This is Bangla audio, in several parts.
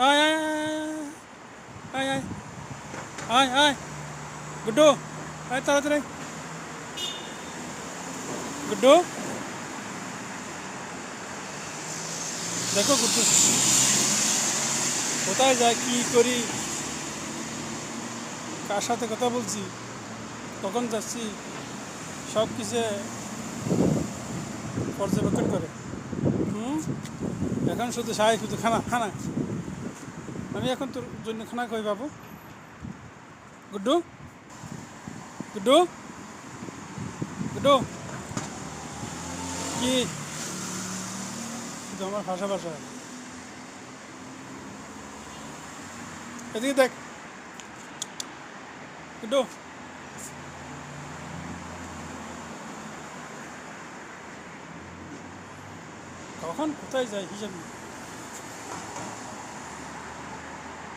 আয় আয় আয় আয় আয় আয় গুড্ডু আয় তাড়াতাড়ি গুড্ডু দেখো গুড্ডু কোথায় যায় কি করি কার সাথে কথা বলছি কখন যাচ্ছি সব কিছু পর্যবেক্ষণ করে এখন শুধু সাহেব শুধু খানা খানা আমি এখন তোর জন্য খানা কই বাবু গুড্ডু গুড্ডু গুড্ডু কি শুধু আমার ভাষা ভাষা এদিকে দেখ গুড্ডু কখন কোথায় যায় হিসাব নেই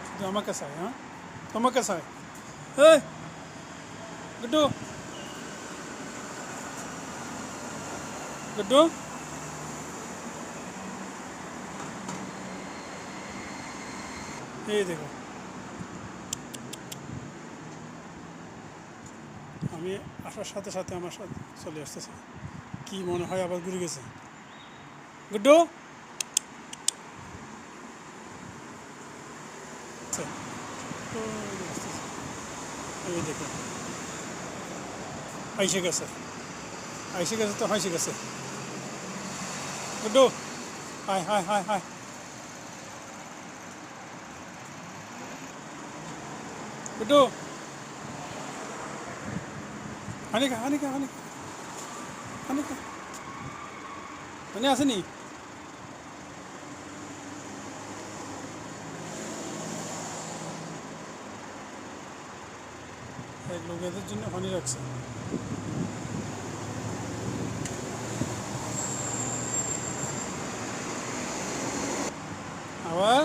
শুধু আমাকে চায় হ্যাঁ তোমাকে চায় এই গুড্ডু গুড্ডু এই দেখো আমি আসার সাথে সাথে আমার সাথে চলে আসতেছে কি মনে হয় আবার ঘুরে গেছে গুড্ডু এই দেখো আইসে গেছে তো হাইসে গেছে গুড্ডু হাই হাই হাই হাই গুড্ডু হানিকা হানিকা হানিকা হানিকা হানি আসেনি এক লোকেদের জন্য পানি রাখছে আবার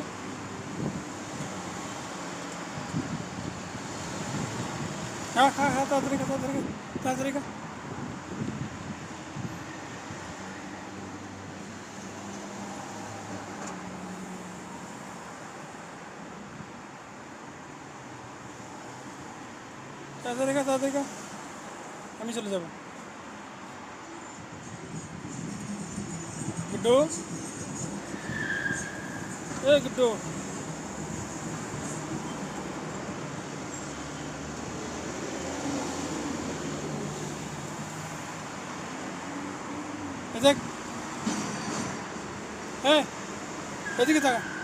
হ্যাঁ হ্যাঁ হ্যাঁ তাড়াতাড়ি তাড়াতাড়ি তাড়াতাড়ি তাড়াতাড়ি আমি চলে যাব গুড্ডু এ গুড্ডু দেখ হ্যাঁ এদিকে থাকা